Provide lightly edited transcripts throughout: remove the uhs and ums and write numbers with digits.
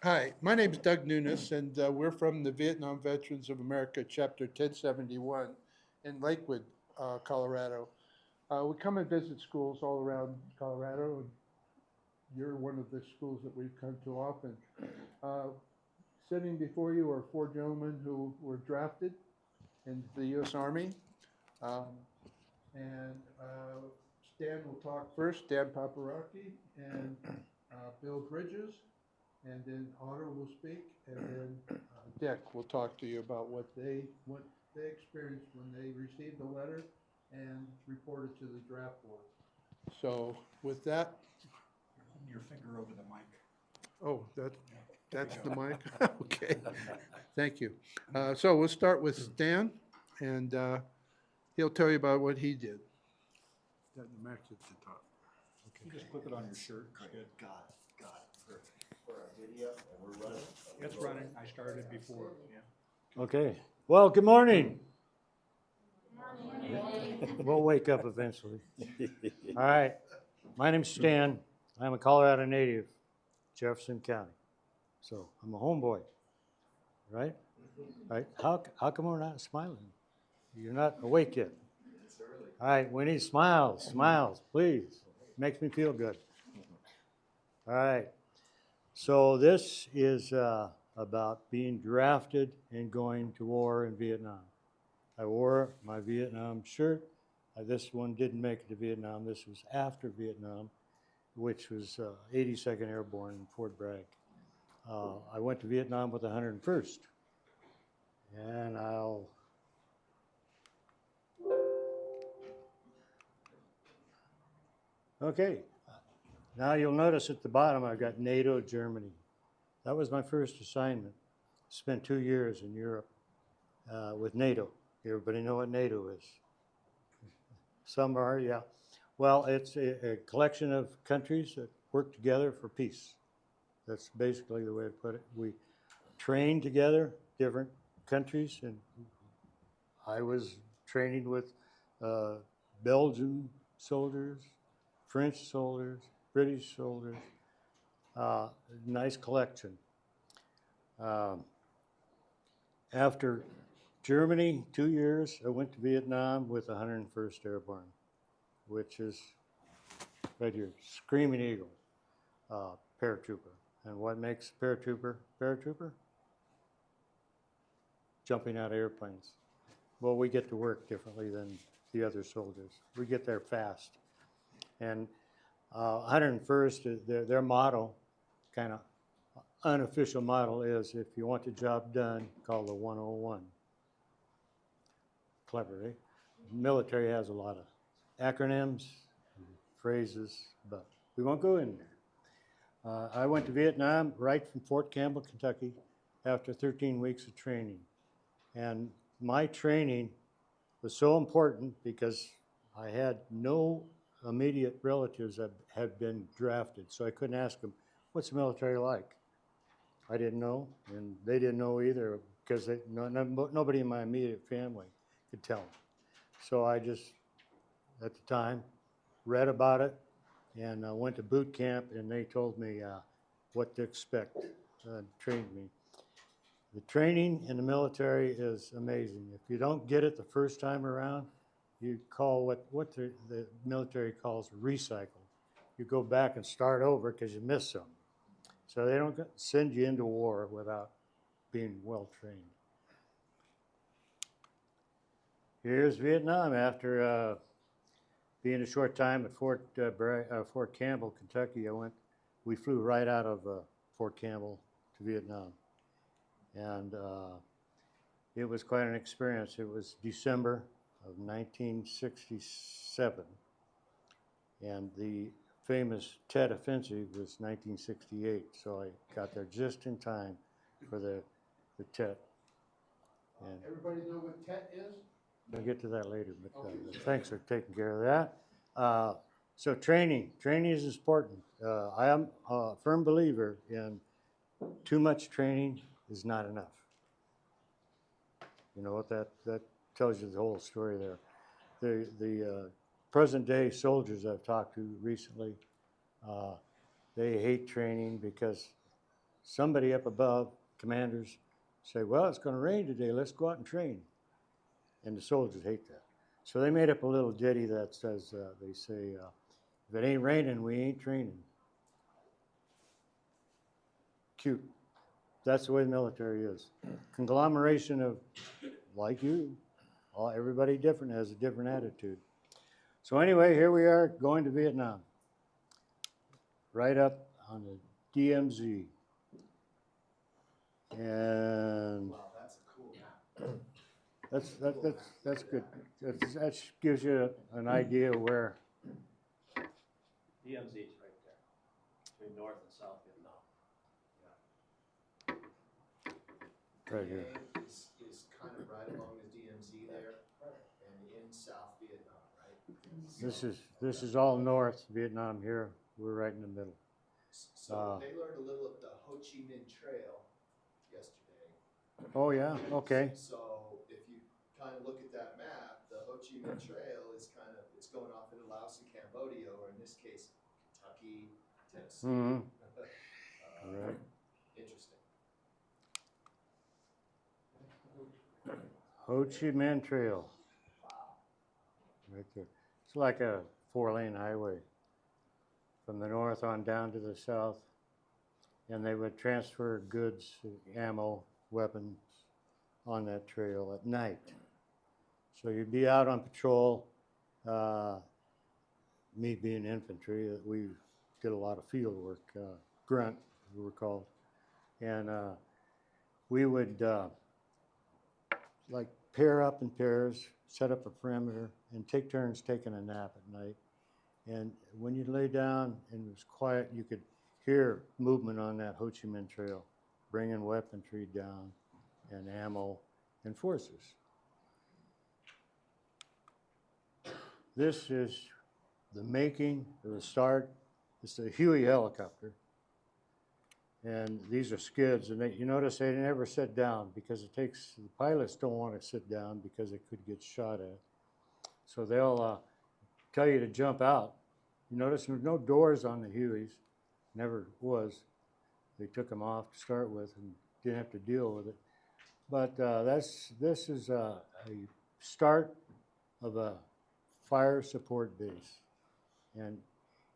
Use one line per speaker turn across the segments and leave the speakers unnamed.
Hi, my name is Doug Nunes, and we're from the Vietnam Veterans of America, Chapter 1071 in Lakewood, Colorado. We come and visit schools all around Colorado, and you're one of the schools that we've come to often. Uh, Sitting before you are four gentlemen who were drafted into the U.S. Army. Um, and Stan will talk first, Dan Paparocki, and Bill Bridges. And then Otter will speak, and then Dick will talk to you about what they experienced when they received the letter and reported to the draft board. So with that,
Your finger over the mic.
oh,
Yeah,
that's the
there you
mic? Okay, thank you. So we'll start with Stan, and he'll tell you about what he did. That the mic's at the top.
You just clip it on your shirt. It's good.
Got it. Perfect. For our video, and we're running.
It's running. I started before. Yeah.
Okay. Well, good morning. We'll wake up eventually. All right. My name's Stan. I'm a Colorado native, Jefferson County. So I'm a homeboy, right? Right? How come we're not smiling? You're not awake yet.
It's early.
All right. We need smiles, please. Makes me feel good. All right. So this is about being drafted and going to war in Vietnam. I wore my Vietnam shirt. This one didn't make it to Vietnam. This was after Vietnam, which was 82nd Airborne in Fort Bragg. I went to Vietnam with the 101st. And okay. Now you'll notice at the bottom I've got NATO Germany. That was my first assignment. Spent 2 years in Europe with NATO. Everybody know what NATO is? Some are, yeah. Well, it's a collection of countries that work together for peace. That's basically the way to put it. We train together, different countries, and I was training with Belgian soldiers, French soldiers, British soldiers. Nice collection. After Germany, 2 years, I went to Vietnam with the 101st Airborne, which is right here, Screaming Eagle, paratrooper. And what makes paratrooper paratrooper? Jumping out of airplanes. Well, we get to work differently than the other soldiers. We get there fast. And 101st, their motto, kind of unofficial model is, if you want the job done, call the 101. Clever, eh? Military has a lot of acronyms, phrases, but we won't go in there. I went to Vietnam right from Fort Campbell, Kentucky, after 13 weeks of training. And my training was so important because I had no immediate relatives that had been drafted, so I couldn't ask them, what's the military like? I didn't know, and they didn't know either, because nobody in my immediate family could tell them. So I just, at the time, read about it, and went to boot camp, and they told me what to expect, trained me. The training in the military is amazing. If you don't get it the first time around, you call what the military calls recycle. You go back and start over because you missed some. So they don't send you into war without being well trained. Here's Vietnam after being a short time at Fort Campbell, Kentucky. We flew right out of Fort Campbell to Vietnam. And it was quite an experience. It was December of 1967. And the famous Tet Offensive was 1968. So I got there just in time for the Tet. And
Everybody know what TET is?
I'll get to that later, but thanks for taking care of that. So training is important. I am a firm believer in too much training is not enough. You know what that tells you the whole story there. The present day soldiers I've talked to recently, they hate training because somebody up above, commanders, say, well, it's going to rain today, let's go out and train. And the soldiers hate that. So they made up a little ditty that says, they say, if it ain't raining, we ain't training. Cute. That's the way the military is. Conglomeration of, like you, everybody different, has a different attitude. So anyway, here we are going to Vietnam. Right up on the DMZ. And
Wow, that's cool.
that's good. That gives you an idea of where.
DMZ is right there, between North and South Vietnam.
Right here.
Is kind of right along the DMZ there, and in South Vietnam, right?
This is all North Vietnam here. We're right in the middle.
So they learned a little of the Ho Chi Minh Trail yesterday.
Oh yeah, okay.
So if you kind of look at that map, the Ho Chi Minh Trail is it's going off into Laos and Cambodia, or in this case, Kentucky, Tennessee.
Mm-hmm. Right.
Interesting.
Ho Chi Minh Trail. Right there. It's like a 4-lane highway from the north on down to the south. And they would transfer goods, ammo, weapons on that trail at night. So you'd be out on patrol. Me being infantry, we did a lot of field work, grunt, we were called. And we would like pair up in pairs, set up a perimeter, and take turns taking a nap at night. And when you lay down and it was quiet, you could hear movement on that Ho Chi Minh Trail, bringing weaponry down and ammo and forces. This is the making or the start. It's the Huey helicopter. And these are skids, and you notice they never sit down because the pilots don't want to sit down because they could get shot at. So they'll tell you to jump out. You notice there's no doors on the Hueys, never was. They took them off to start with and didn't have to deal with it. But this is a start of a fire support base. And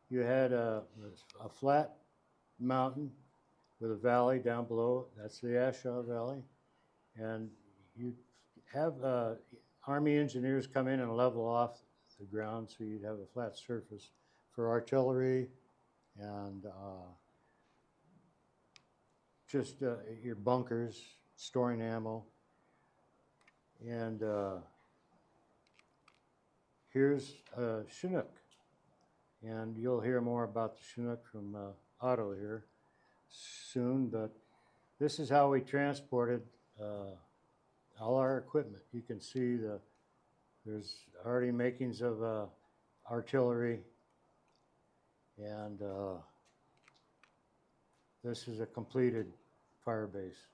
you had a flat mountain with a valley down below. That's the Ashaw Valley. And you have Army engineers come in and level off the ground so you'd have a flat surface for artillery and just your bunkers, storing ammo. And here's Chinook. And you'll hear more about the Chinook from Otto here soon, but this is how we transported all our equipment. You can see there's already makings of artillery, and this is a completed fire base.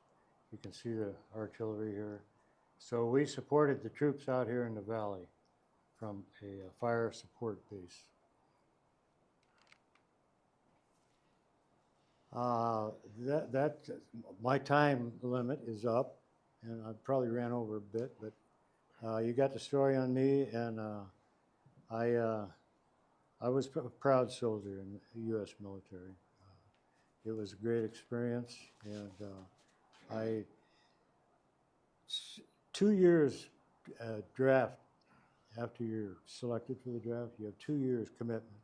You can see the artillery here. So we supported the troops out here in the valley from a fire support base. My time limit is up, and I probably ran over a bit, but you got the story on me, and I was a proud soldier in the U.S. military. It was a great experience, and 2 years draft, after you're selected for the draft, you have 2 years commitment.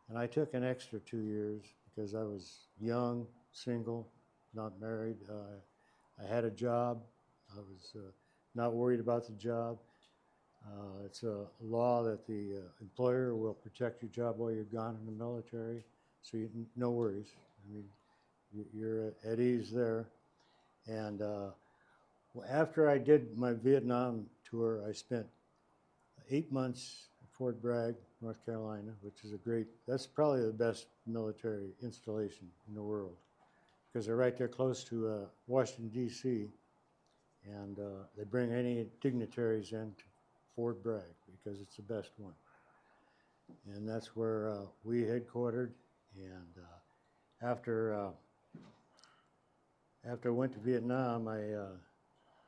And I took an extra 2 years because I was young, single, not married. I had a job. I was not worried about the job. It's a law that the employer will protect your job while you're gone in the military, so no worries. I mean, you're at ease there. And after I did my Vietnam tour, I spent 8 months at Fort Bragg, North Carolina, which is that's probably the best military installation in the world, because they're right there close to Washington, D.C., and they bring any dignitaries in to Fort Bragg because it's the best one. And that's where we headquartered, and after after I went to Vietnam, I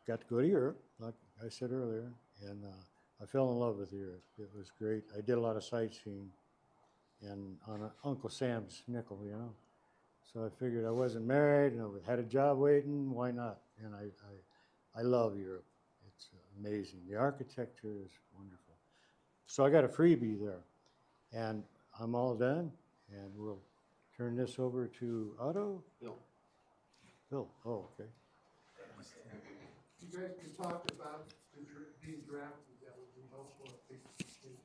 got to go to Europe, like I said earlier, and I fell in love with Europe. It was great. I did a lot of sightseeing and on Uncle Sam's nickel, you know. So I figured I wasn't married and I had a job waiting, why not? And I love Europe. It's amazing. The architecture is wonderful. So I got a freebie there. And I'm all done, and we'll turn this over to Otto.
Bill.
Bill, oh, okay.
You guys can talk about being drafted, that would be helpful if people see.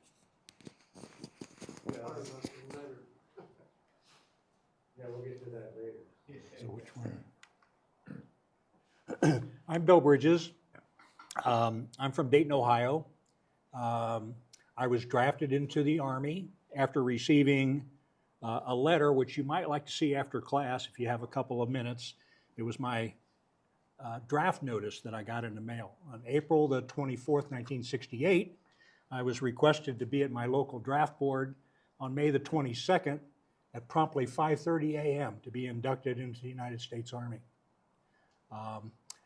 Part of the letter.
Yeah, we'll get to that later.
So which one? I'm Bill Bridges. I'm from Dayton, Ohio. I was drafted into the Army after receiving a letter, which you might like to see after class if you have a couple of minutes. It was my draft notice that I got in the mail. On April the 24th, 1968, I was requested to be at my local draft board on May the 22nd at promptly 5:30 a.m. to be inducted into the United States Army.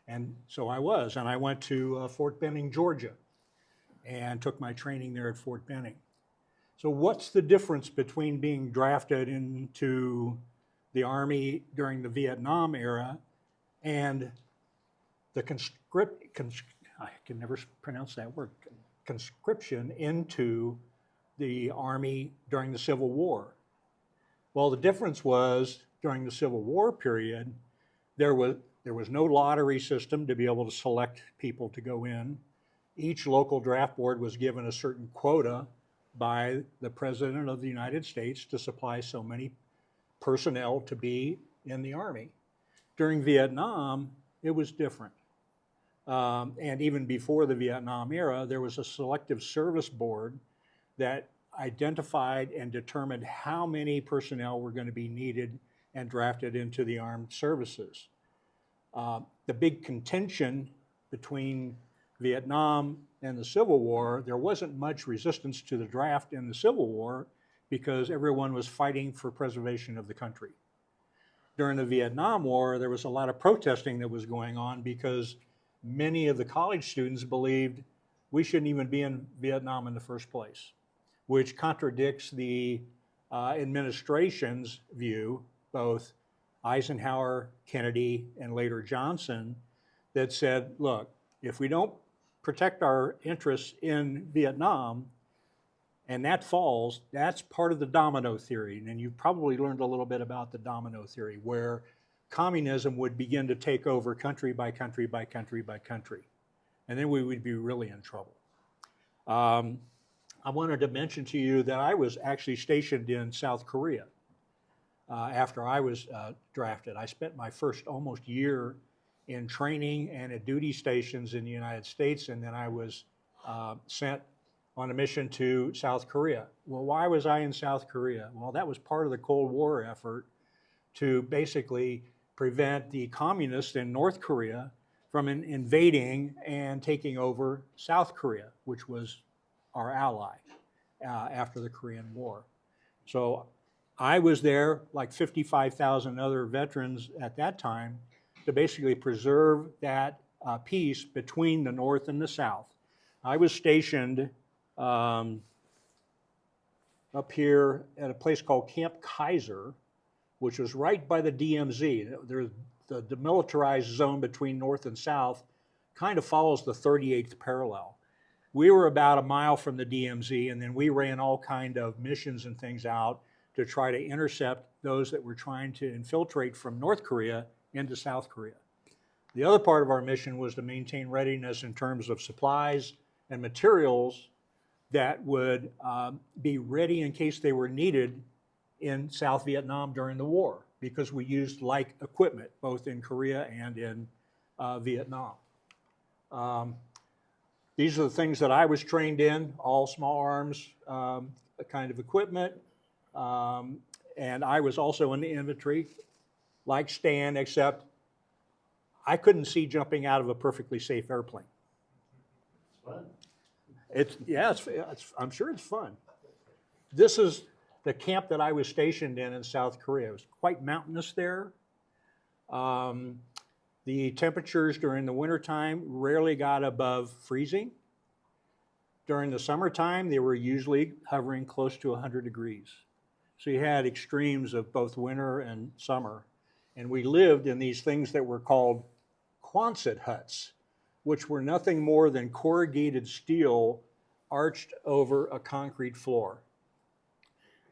And so I was, and I went to Fort Benning, Georgia, and took my training there at Fort Benning. So what's the difference between being drafted into the Army during the Vietnam era and the I can never pronounce that word, conscription into the Army during the Civil War? Well, the difference was during the Civil War period, there was no lottery system to be able to select people to go in. Each local draft board was given a certain quota by the President of the United States to supply so many personnel to be in the Army. During Vietnam, it was different. And even before the Vietnam era, there was a selective service board that identified and determined how many personnel were going to be needed and drafted into the armed services. The big contention between Vietnam and the Civil War, there wasn't much resistance to the draft in the Civil War because everyone was fighting for preservation of the country. During the Vietnam War, there was a lot of protesting that was going on because many of the college students believed we shouldn't even be in Vietnam in the first place, which contradicts the administration's view, both Eisenhower, Kennedy, and later Johnson, that said, look, if we don't protect our interests in Vietnam and that falls, that's part of the domino theory. And you probably learned a little bit about the domino theory, where communism would begin to take over country by country by country by country. And then we would be really in trouble. I wanted to mention to you that I was actually stationed in South Korea after I was drafted. I spent my first almost year in training and at duty stations in the United States, and then I was sent on a mission to South Korea. Well, why was I in South Korea? Well, that was part of the Cold War effort to basically prevent the communists in North Korea from invading and taking over South Korea, which was our ally after the Korean War. So I was there, like 55,000 other veterans at that time, to basically preserve that peace between the North and the South. I was stationed up here at a place called Camp Kaiser, which was right by the DMZ. The demilitarized zone between North and South kind of follows the 38th parallel. We were about a mile from the DMZ, and then we ran all kind of missions and things out to try to intercept those that were trying to infiltrate from North Korea into South Korea. The other part of our mission was to maintain readiness in terms of supplies and materials that would be ready in case they were needed in South Vietnam during the war, because we used like equipment both in Korea and in Vietnam. These are the things that I was trained in, all small arms kind of equipment. And I was also in the infantry, like Stan, except I couldn't see jumping out of a perfectly safe airplane. It's fun. I'm sure it's fun. This is the camp that I was stationed in South Korea. It was quite mountainous there. The temperatures during the wintertime rarely got above freezing. During the summertime, they were usually hovering close to 100 degrees. So you had extremes of both winter and summer. And we lived in these things that were called Quonset huts, which were nothing more than corrugated steel arched over a concrete floor.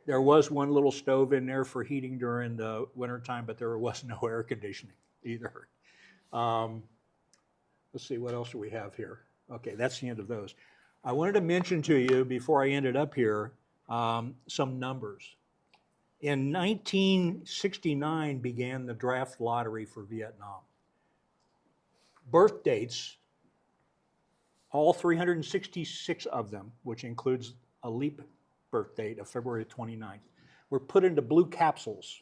There was one little stove in there for heating during the wintertime, but there was no air conditioning either. Let's see, what else do we have here? Okay, that's the end of those. I wanted to mention to you, before I ended up here, some numbers. In 1969 began the draft lottery for Vietnam. Birth dates, all 366 of them, which includes a leap birth date of February 29th, were put into blue capsules,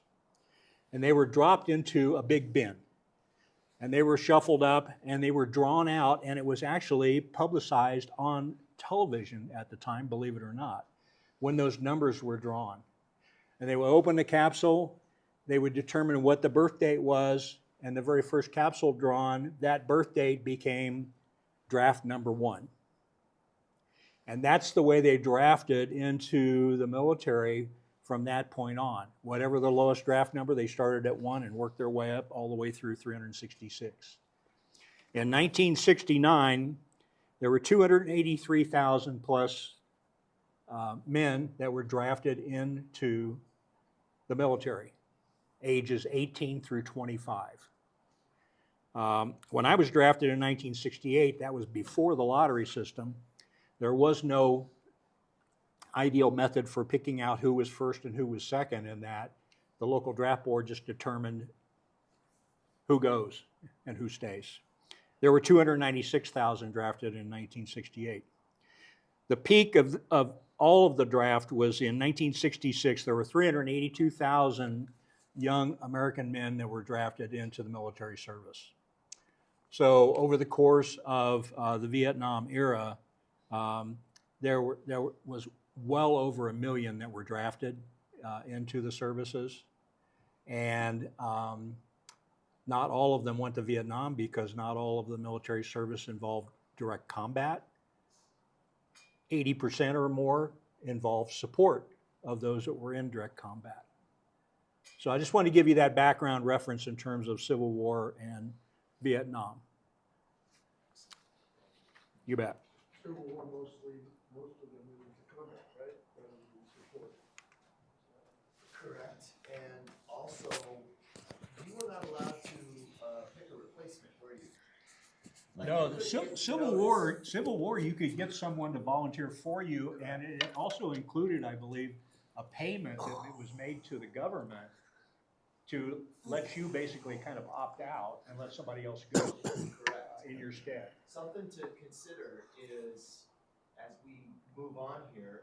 and they were dropped into a big bin. And they were shuffled up, and they were drawn out, and it was actually publicized on television at the time, believe it or not, when those numbers were drawn. And they would open the capsule, they would determine what the birth date was, and the very first capsule drawn, that birth date became draft number 1. And that's the way they drafted into the military from that point on. Whatever the lowest draft number, they started at 1 and worked their way up all the way through 366. In 1969, there were 283,000 plus men that were drafted into the military, ages 18 through 25. When I was drafted in 1968, that was before the lottery system. There was no ideal method for picking out who was first and who was second, in that the local draft board just determined who goes and who stays. There were 296,000 drafted in 1968. The peak of all of the draft was in 1966. There were 382,000 young American men that were drafted into the military service. So over the course of the Vietnam era, there was well over 1 million that were drafted into the services. And not all of them went to Vietnam, because not all of the military service involved direct combat. 80% or more involved support of those that were in direct combat. So I just want to give you that background reference in terms of Civil War and Vietnam. You bet.
Civil War mostly, most of them went into combat, right? Rather than support.
Correct, and also, you were not allowed to pick a replacement, were you? Like,
No,
you
the
couldn't get
Civil War, you could get someone to volunteer for you, and it also included, I believe, a payment that was made to the government to let you basically kind of opt out and let somebody else go in your stead.
Something to consider is, as we move on here,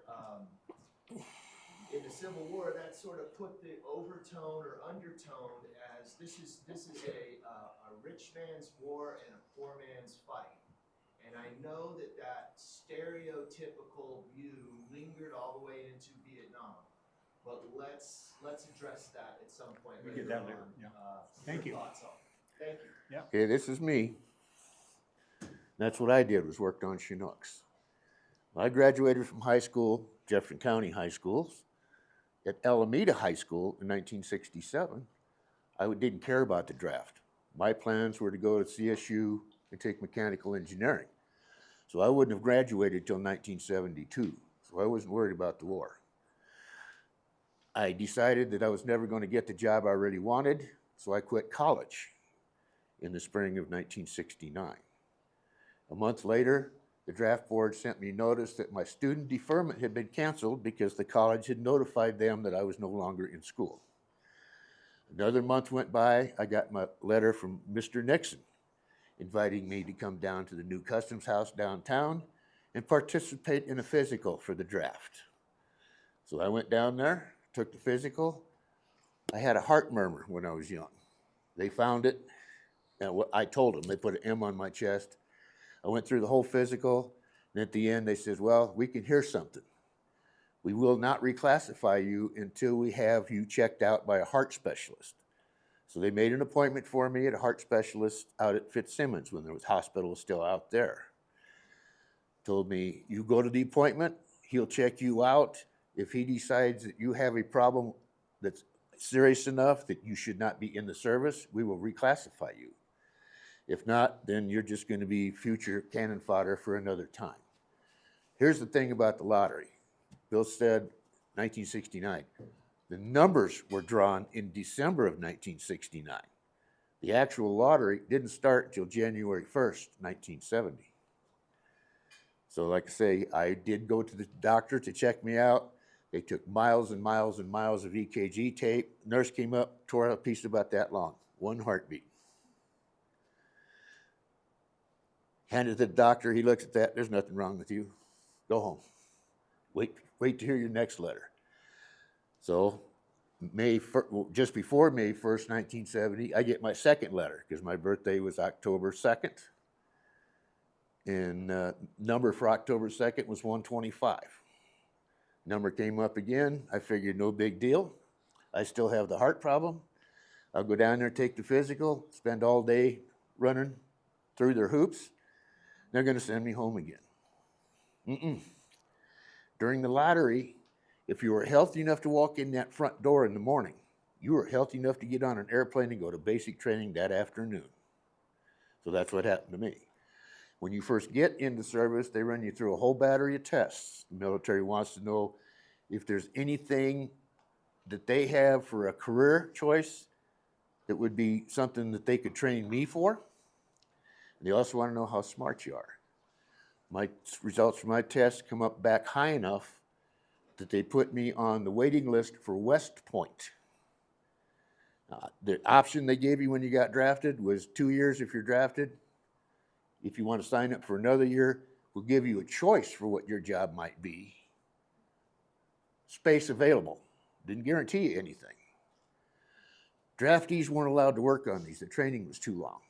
in the Civil War, that sort of put the overtone or undertone as this is a rich man's war and a poor man's fight. And I know that stereotypical view lingered all the way into Vietnam, but let's address that at some point.
We get that later, yeah. Thank you.
Thoughts on. Thank you.
Okay, this is me. That's what I did, was worked on Chinooks. I graduated from high school, Jefferson County High Schools. At Alameda High School in 1967, I didn't care about the draft. My plans were to go to CSU and take mechanical engineering. So I wouldn't have graduated till 1972. So I wasn't worried about the war. I decided that I was never going to get the job I really wanted, so I quit college in the spring of 1969. A month later, the draft board sent me notice that my student deferment had been canceled because the college had notified them that I was no longer in school. Another month went by, I got my letter from Mr. Nixon inviting me to come down to the new Customs House downtown and participate in a physical for the draft. So I went down there, took the physical. I had a heart murmur when I was young. They found it, and I told them, they put an M on my chest. I went through the whole physical, and at the end they said, well, we can hear something. We will not reclassify you until we have you checked out by a heart specialist. So they made an appointment for me at a heart specialist out at Fitzsimmons when the hospital was still out there. Told me, you go to the appointment, he'll check you out. If he decides that you have a problem that's serious enough that you should not be in the service, we will reclassify you. If not, then you're just going to be future cannon fodder for another time. Here's the thing about the lottery. Bill said 1969. The numbers were drawn in December of 1969. The actual lottery didn't start until January 1st, 1970. So like I say, I did go to the doctor to check me out. They took miles and miles and miles of EKG tape. Nurse came up, tore out a piece about that long, one heartbeat. Handed it to the doctor, he looks at that, there's nothing wrong with you. Go home. Wait to hear your next letter. So just before May 1st, 1970, I get my second letter because my birthday was October 2nd. And number for October 2nd was 125. Number came up again. I figured no big deal. I still have the heart problem. I'll go down there, take the physical, spend all day running through their hoops. They're going to send me home again. During the lottery, if you were healthy enough to walk in that front door in the morning, you were healthy enough to get on an airplane and go to basic training that afternoon. So that's what happened to me. When you first get into service, they run you through a whole battery of tests. The military wants to know if there's anything that they have for a career choice that would be something that they could train me for. And they also want to know how smart you are. My results from my test come up back high enough that they put me on the waiting list for West Point. The option they gave you when you got drafted was 2 years if you're drafted. If you want to sign up for another year, we'll give you a choice for what your job might be. Space available. Didn't guarantee you anything. Draftees weren't allowed to work on these. The training was too long.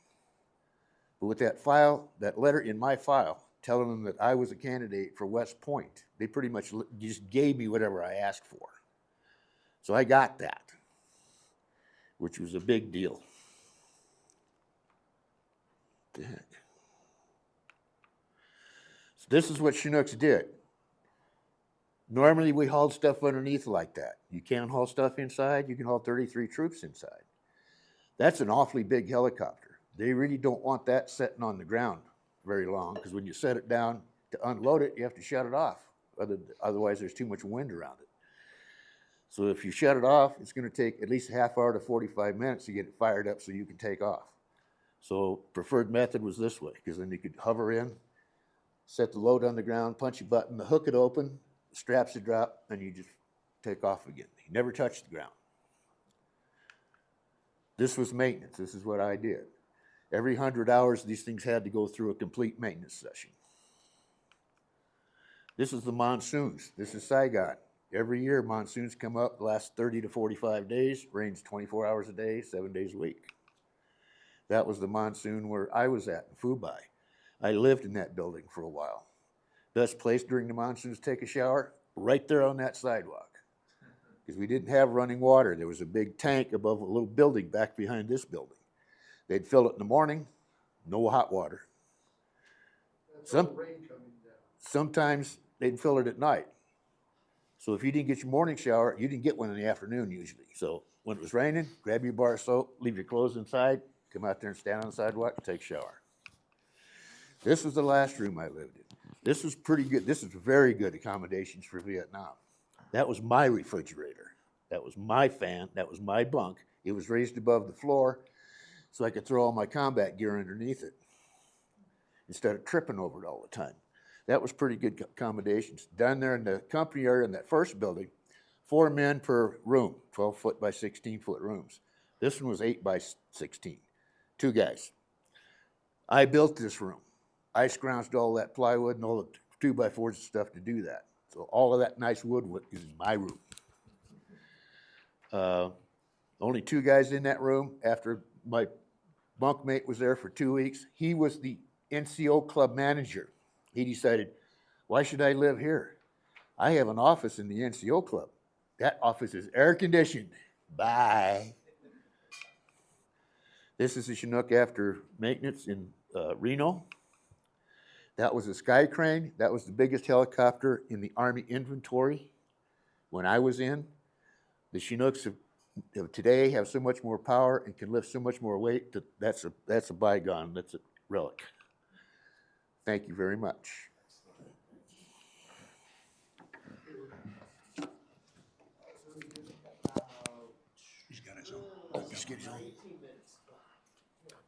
But with that file, that letter in my file, telling them that I was a candidate for West Point, they pretty much just gave me whatever I asked for. So I got that, which was a big deal. What the heck? So this is what Chinooks did. Normally we hauled stuff underneath like that. You can't haul stuff inside, you can haul 33 troops inside. That's an awfully big helicopter. They really don't want that sitting on the ground very long, because when you set it down to unload it, you have to shut it off. Otherwise there's too much wind around it. So if you shut it off, it's going to take at least a half hour to 45 minutes to get it fired up so you can take off. So preferred method was this way, because then you could hover in, set the load on the ground, punch a button, the hook it open, the straps would drop, and you just take off again. You never touch the ground. This was maintenance. This is what I did. Every 100 hours, these things had to go through a complete maintenance session. This is the monsoons. This is Saigon. Every year, monsoons come up, last 30 to 45 days, rains 24 hours a day, 7 days a week. That was the monsoon where I was at in Fubai. I lived in that building for a while. Best place during the monsoons to take a shower, right there on that sidewalk. Because we didn't have running water. There was a big tank above a little building back behind this building. They'd fill it in the morning, no hot water.
That's all the rain coming down.
Sometimes they'd fill it at night. So if you didn't get your morning shower, you didn't get one in the afternoon usually. So when it was raining, grab your bar of soap, leave your clothes inside, come out there and stand on the sidewalk and take a shower. This was the last room I lived in. This was pretty good. This is very good accommodations for Vietnam. That was my refrigerator. That was my fan. That was my bunk. It was raised above the floor so I could throw all my combat gear underneath it instead of tripping over it all the time. That was pretty good accommodations. Down there in the company area in that first building, 4 men per room, 12-foot by 16-foot rooms. This one was 8 by 16, 2 guys. I built this room. I scrounged all that plywood and all the 2x4s and stuff to do that. So all of that nice wood is in my room. Only 2 guys in that room. After my bunkmate was there for 2 weeks, he was the NCO club manager. He decided, why should I live here? I have an office in the NCO club. That office is air conditioned. Bye. This is a Chinook after maintenance in Reno. That was a Sky Crane. That was the biggest helicopter in the Army inventory when I was in. The Chinooks of today have so much more power and can lift so much more weight that that's a bygone. That's a relic. Thank you very much.
He's got his own.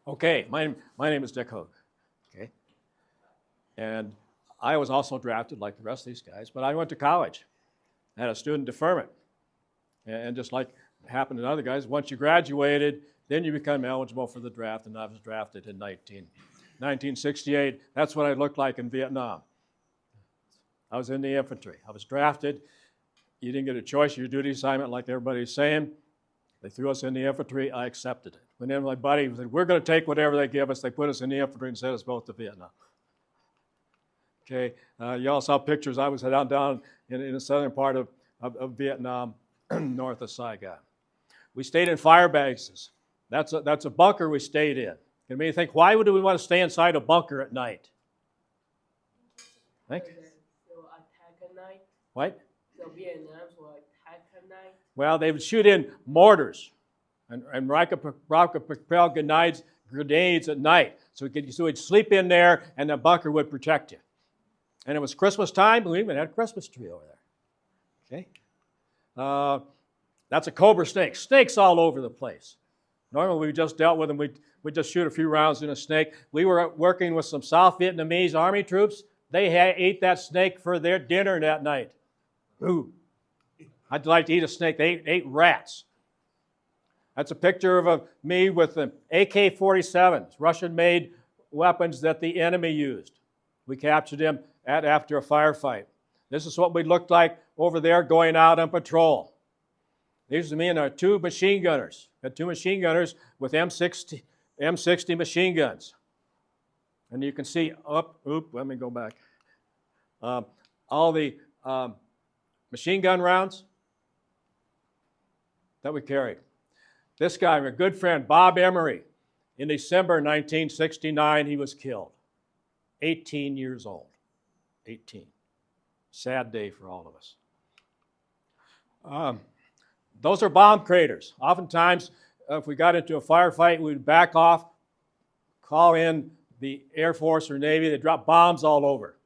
Okay, my name is Dick Hogue. Okay, and I was also drafted like the rest of these guys, but I went to college. I had a student deferment, and just like happened to other guys, once you graduated, then you become eligible for the draft, and I was drafted in 1968. That's what I looked like in Vietnam. I was in the infantry. I was drafted. You didn't get a choice. Your duty assignment, like everybody's saying. They threw us in the infantry. I accepted it. When then my buddy said, we're going to take whatever they give us, they put us in the infantry and sent us both to Vietnam. Okay, you all saw pictures. I was down in the southern part of Vietnam, north of Saigon. We stayed in fire bases. That's a bunker we stayed in. It made me think, why would we want to stay inside a bunker at night? Think?
They'll attack at night.
What?
The Vietnams will attack at night.
Well, they would shoot in mortars and rocket-propelled grenades at night. So we'd sleep in there, and the bunker would protect you. And it was Christmas time. We even had a Christmas tree over there. Okay? That's a cobra snake. Snakes all over the place. Normally, we just dealt with them. We'd just shoot a few rounds in a snake. We were working with some South Vietnamese army troops. They ate that snake for their dinner that night. Ooh. I'd like to eat a snake. They ate rats. That's a picture of me with the AK-47s, Russian-made weapons that the enemy used. We captured them after a firefight. This is what we looked like over there going out on patrol. These are me and our two machine gunners. Got two machine gunners with M60 machine guns. And you can see let me go back. All the machine gun rounds that we carried. This guy, my good friend, Bob Emery, in December 1969, he was killed. 18 years old. 18. Sad day for all of us. Those are bomb craters. Oftentimes, if we got into a firefight, we'd back off, call in the Air Force or Navy. They drop bombs all over.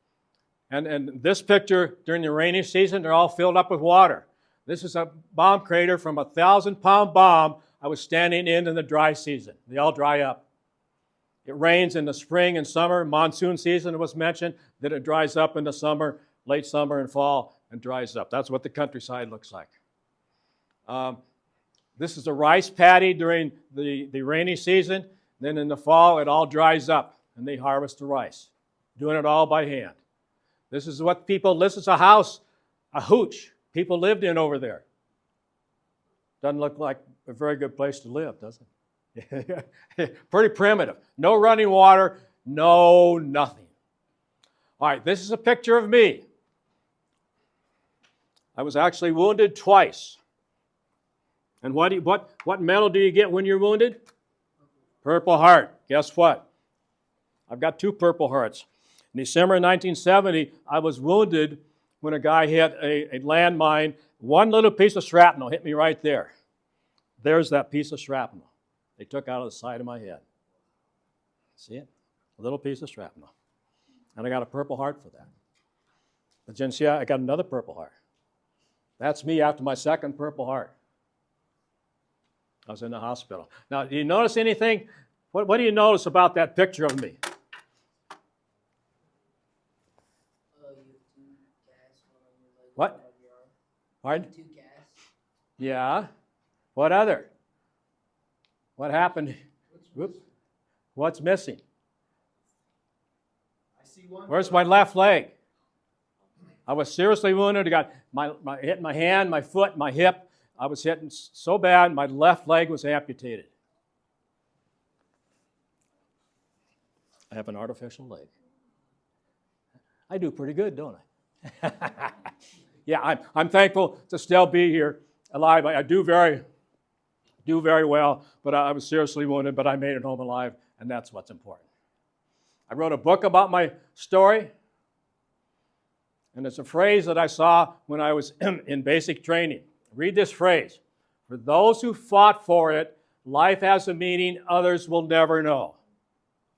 And this picture, during the rainy season, they're all filled up with water. This is a bomb crater from a 1,000-pound bomb I was standing in the dry season. They all dry up. It rains in the spring and summer. Monsoon season was mentioned. Then it dries up in the summer, late summer and fall, and dries up. That's what the countryside looks like. This is a rice paddy during the rainy season. Then in the fall, it all dries up, and they harvest the rice, doing it all by hand. This is a house, a hooch people lived in over there. Doesn't look like a very good place to live, does it? Pretty primitive. No running water, no nothing. All right, this is a picture of me. I was actually wounded twice. And what medal do you get when you're wounded? Purple Heart. Guess what? I've got 2 Purple Hearts. In December 1970, I was wounded when a guy hit a landmine. One little piece of shrapnel hit me right there. There's that piece of shrapnel they took out of the side of my head. See it? A little piece of shrapnel. And I got a Purple Heart for that. But then see, I got another Purple Heart. That's me after my second Purple Heart. I was in the hospital. Now, do you notice anything? What do you notice about that picture of me? What? Pardon?
2 gas.
Yeah. What other? What happened? What's missing?
I see one.
Where's my left leg? I was seriously wounded. I got hit my hand, my foot, my hip. I was hitting so bad, my left leg was amputated. I have an artificial leg. I do pretty good, don't I? Yeah, I'm thankful to still be here alive. I do very do very well, but I was seriously wounded, but I made it home alive, and that's what's important. I wrote a book about my story, and it's a phrase that I saw when I was in basic training. Read this phrase. For those who fought for it, life has a meaning others will never know.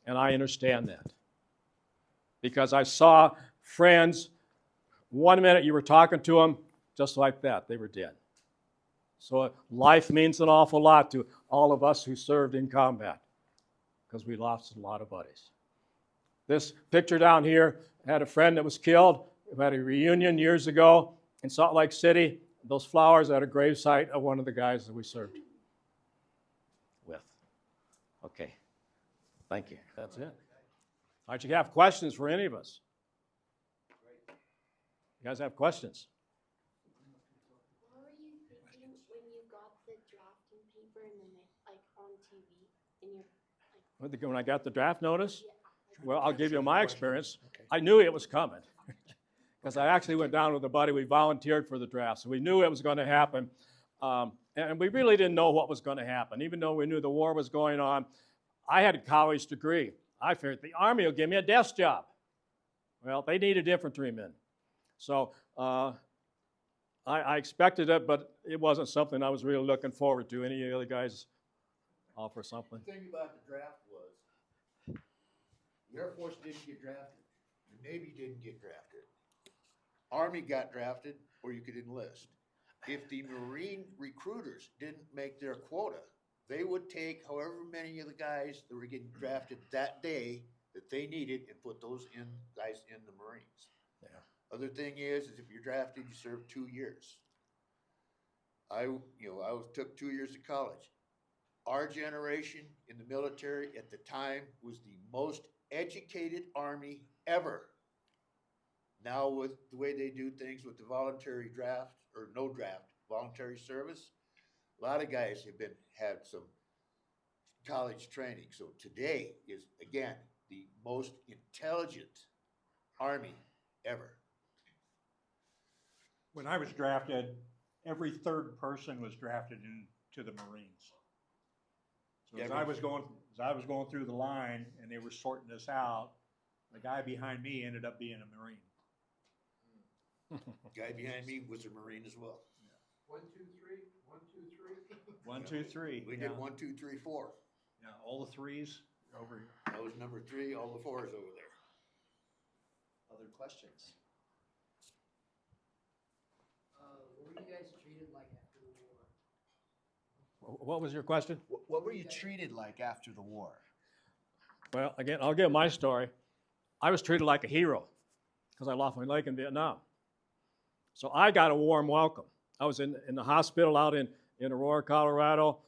And I understand that. Because I saw friends, 1 minute you were talking to them, just like that, they were dead. So life means an awful lot to all of us who served in combat, because we lost a lot of buddies. This picture down here had a friend that was killed. We had a reunion years ago in Salt Lake City. Those flowers at a gravesite of one of the guys that we served with. Okay, thank you. That's it. Might you have questions for any of us? You guys have questions?
What were you thinking when you got the drafting paper and then like on TV in your
When I got the draft notice?
yeah.
Well, I'll give you my experience. I knew it was coming because I actually went down with a buddy. We volunteered for the draft, so we knew it was going to happen. And we really didn't know what was going to happen. Even though we knew the war was going on, I had a college degree. I figured the Army will give me a desk job. Well, they needed infantrymen. So I expected it, but it wasn't something I was really looking forward to. Any of the other guys offer something?
The thing about the draft was, the Air Force didn't get drafted, the Navy didn't get drafted. Army got drafted, or you could enlist. If the Marine recruiters didn't make their quota, they would take however many of the guys that were getting drafted that day that they needed and put those guys in the Marines.
Yeah.
Other thing is if you're drafted, you serve 2 years. I took 2 years of college. Our generation in the military at the time was the most educated Army ever. Now with the way they do things with the voluntary draft, or no draft, voluntary service, a lot of guys have had some college training. So today is, again, the most intelligent Army ever.
When I was drafted, every third person was drafted into the Marines. So as I was going through the line and they were sorting this out, the guy behind me ended up being a Marine.
Guy behind me was a Marine as well.
1, 2, 3, 1, 2, 3.
1, 2, 3.
We
yeah.
did 1, 2, 3, 4.
Yeah, all the threes over here.
That was number 3, all the 4s over there.
Other questions?
What were you guys treated like after the war?
What was your question?
What were you treated like after the war?
Well, again, I'll give my story. I was treated like a hero because I lost my leg in Vietnam. So I got a warm welcome. I was in the hospital out in Aurora, Colorado.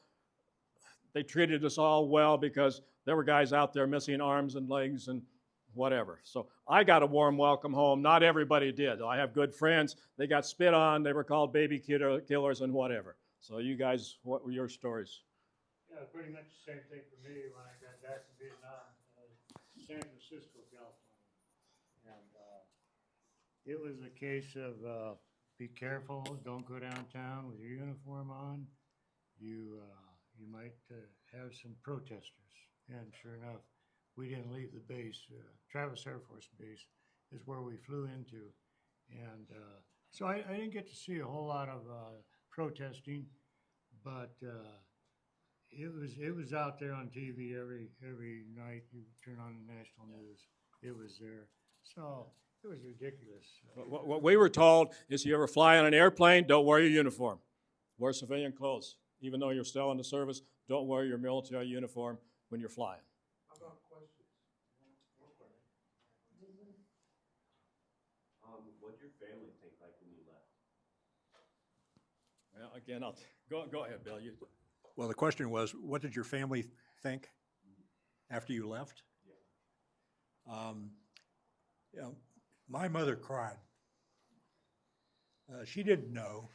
They treated us all well because there were guys out there missing arms and legs and whatever. So I got a warm welcome home. Not everybody did. I have good friends. They got spit on. They were called baby killers and whatever. So you guys, what were your stories?
Yeah, pretty much the same thing for me when I got back from Vietnam, San Francisco, California. And it was a case of be careful, don't go downtown with your uniform on. You might have some protesters. And sure enough, we didn't leave the base. Travis Air Force Base is where we flew into. And so I didn't get to see a whole lot of protesting, but it was out there on TV every night. You turn on the national news, it was there. So it was ridiculous.
What we were told is you ever fly on an airplane, don't wear your uniform. Wear civilian clothes. Even though you're still in the service, don't wear your military uniform when you're flying.
How about questions? More questions?
What did your family think like when you left?
Well, again, go ahead, Bill.
Well, the question was, what did your family think after you left? You know, my mother cried. She didn't know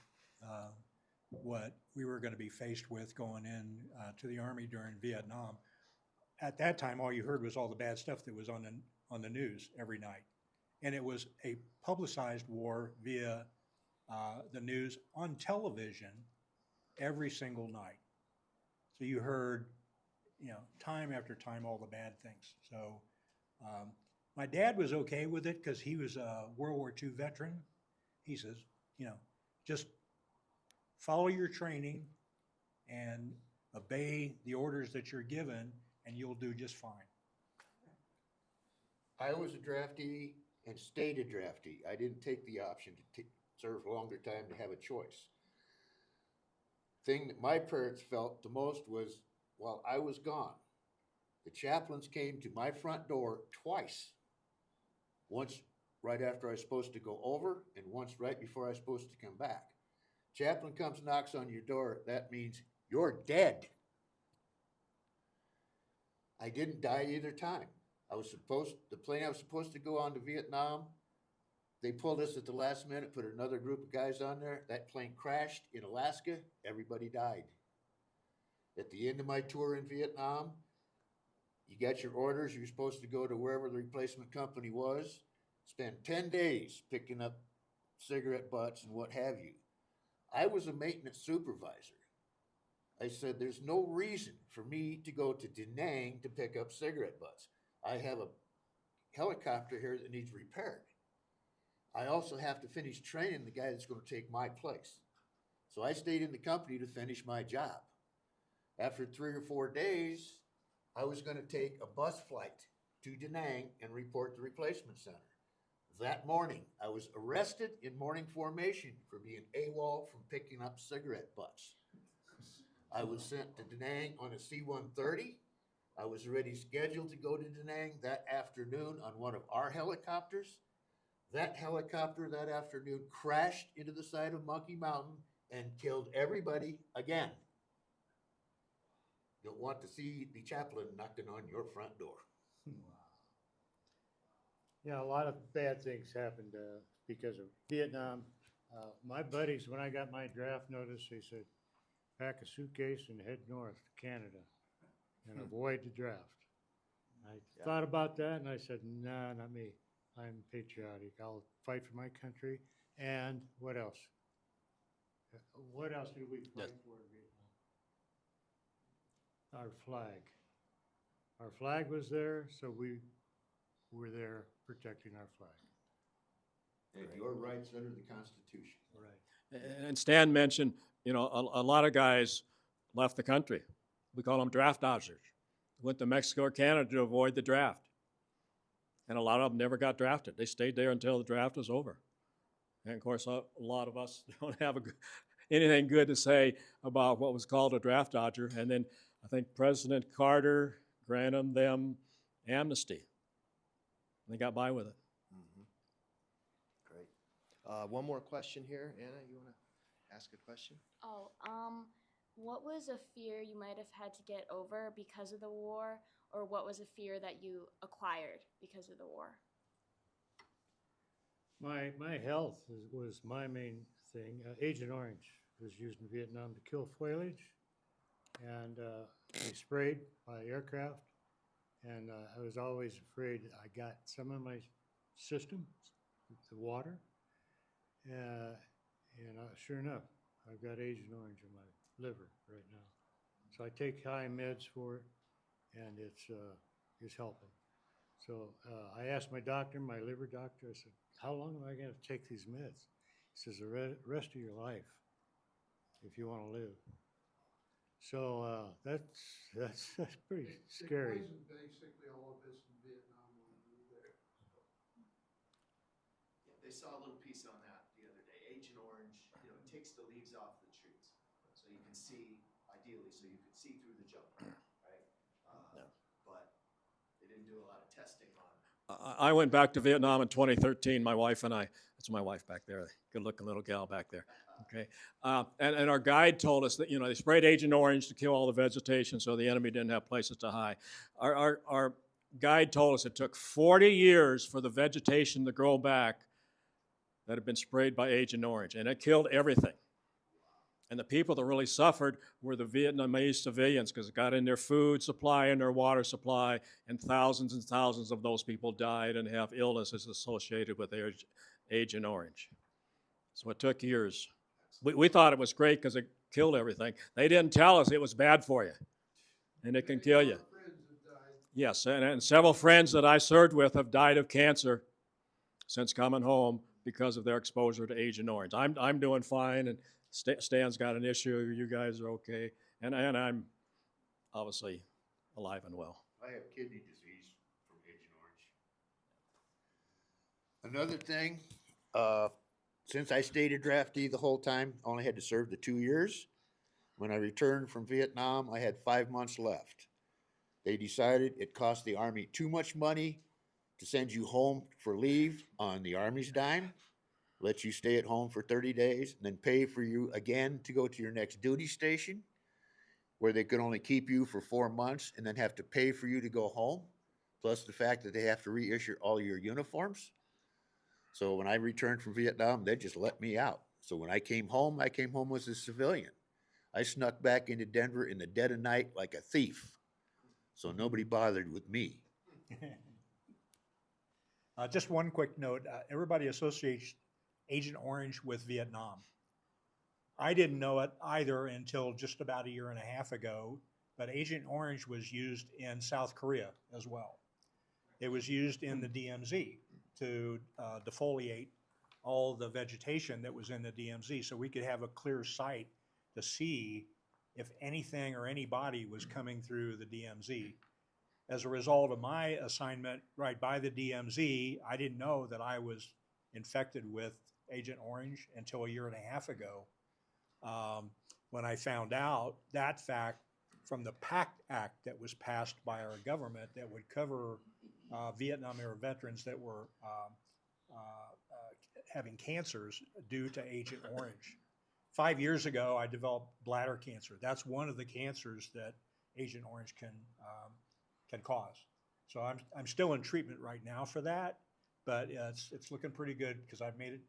what we were going to be faced with going in to the Army during Vietnam. At that time, all you heard was all the bad stuff that was on the news every night. And it was a publicized war via the news on television every single night. So you heard, time after time, all the bad things. So my dad was okay with it because he was a World War II veteran. He says, just follow your training and obey the orders that you're given, and you'll do just fine.
I was a draftee and stayed a draftee. I didn't take the option to serve a longer time to have a choice. Thing that my parents felt the most was while I was gone, the chaplains came to my front door twice. Once right after I was supposed to go over, and once right before I was supposed to come back. Chaplain comes, knocks on your door, that means you're dead. I didn't die either time. The plane I was supposed to go on to Vietnam, they pulled us at the last minute, put another group of guys on there. That plane crashed in Alaska, everybody died. At the end of my tour in Vietnam, you got your orders, you're supposed to go to wherever the replacement company was, spend 10 days picking up cigarette butts and what have you. I was a maintenance supervisor. I said, there's no reason for me to go to Da Nang to pick up cigarette butts. I have a helicopter here that needs repaired. I also have to finish training the guy that's going to take my place. So I stayed in the company to finish my job. After 3 or 4 days, I was going to take a bus flight to Da Nang and report to the replacement center. That morning, I was arrested in morning formation for being AWOL from picking up cigarette butts. I was sent to Da Nang on a C-130. I was already scheduled to go to Da Nang that afternoon on one of our helicopters. That helicopter that afternoon crashed into the side of Monkey Mountain and killed everybody again. Don't want to see the chaplain knocking on your front door.
Yeah, a lot of bad things happened because of Vietnam. My buddies, when I got my draft notice, they said, pack a suitcase and head north to Canada and avoid the draft. I thought about that and I said, nah, not me. I'm patriotic. I'll fight for my country. And what else? What else did we fight for in Vietnam? Our flag. Our flag was there, so we were there protecting our flag.
And your rights under the Constitution.
Right.
And Stan mentioned, a lot of guys left the country. We call them draft dodgers. Went to Mexico or Canada to avoid the draft. And a lot of them never got drafted. They stayed there until the draft was over. And of course, a lot of us don't have anything good to say about what was called a draft dodger. And then I think President Carter granted them amnesty. They got by with it.
Great. One more question here. Anna, you want to ask a question?
Oh, what was a fear you might have had to get over because of the war, or what was a fear that you acquired because of the war?
My health was my main thing. Agent Orange was used in Vietnam to kill foliage, and they sprayed by aircraft. And I was always afraid I got some in my system, the water. And sure enough, I've got Agent Orange in my liver right now. So I take high meds for it, and it's helping. So I asked my doctor, my liver doctor, I said, how long am I going to take these meds? He says, the rest of your life, if you want to live. So that's pretty scary.
They poisoned basically all of us in Vietnam when we were there.
Yeah, they saw a little piece on that the other day. Agent Orange, it takes the leaves off the trees. So you can see, ideally, so you can see through the jungle, right? But they didn't do a lot of testing on
I went back to Vietnam in 2013, my wife and I. That's my wife back there, good-looking little gal back there. Okay, and our guide told us that they sprayed Agent Orange to kill all the vegetation, so the enemy didn't have places to hide. Our guide told us it took 40 years for the vegetation to grow back that had been sprayed by Agent Orange, and it killed everything. And the people that really suffered were the Vietnamese civilians, because it got in their food supply and their water supply, and thousands of those people died and have illnesses associated with Agent Orange. So it took years. We thought it was great because it killed everything. They didn't tell us it was bad for you, and it can kill you.
Friends have died.
Yes, and several friends that I served with have died of cancer since coming home because of their exposure to Agent Orange. I'm doing fine, and Stan's got an issue. You guys are okay, and I'm obviously alive and well.
I have kidney disease from Agent Orange. Another thing, since I stayed a draftee the whole time, I only had to serve the 2 years. When I returned from Vietnam, I had 5 months left. They decided it cost the Army too much money to send you home for leave on the Army's dime, let you stay at home for 30 days, and then pay for you again to go to your next duty station, where they could only keep you for 4 months and then have to pay for you to go home, plus the fact that they have to reissue all your uniforms. So when I returned from Vietnam, they just let me out. So when I came home as a civilian. I snuck back into Denver in the dead of night like a thief. So nobody bothered with me.
Just one quick note. Everybody associates Agent Orange with Vietnam. I didn't know it either until just about a year and a half ago, but Agent Orange was used in South Korea as well. It was used in the DMZ to defoliate all the vegetation that was in the DMZ so we could have a clear sight to see if anything or anybody was coming through the DMZ. As a result of my assignment right by the DMZ, I didn't know that I was infected with Agent Orange until a year and a half ago. When I found out that fact from the PACT Act that was passed by our government that would cover Vietnam era veterans that were having cancers due to Agent Orange. 5 years ago, I developed bladder cancer. That's one of the cancers that Agent Orange can cause. So I'm still in treatment right now for that, but it's looking pretty good because I've made it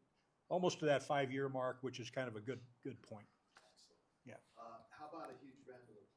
almost to that 5-year mark, which is kind of a good point.
Excellent.
Yeah.
How about a huge round of applause?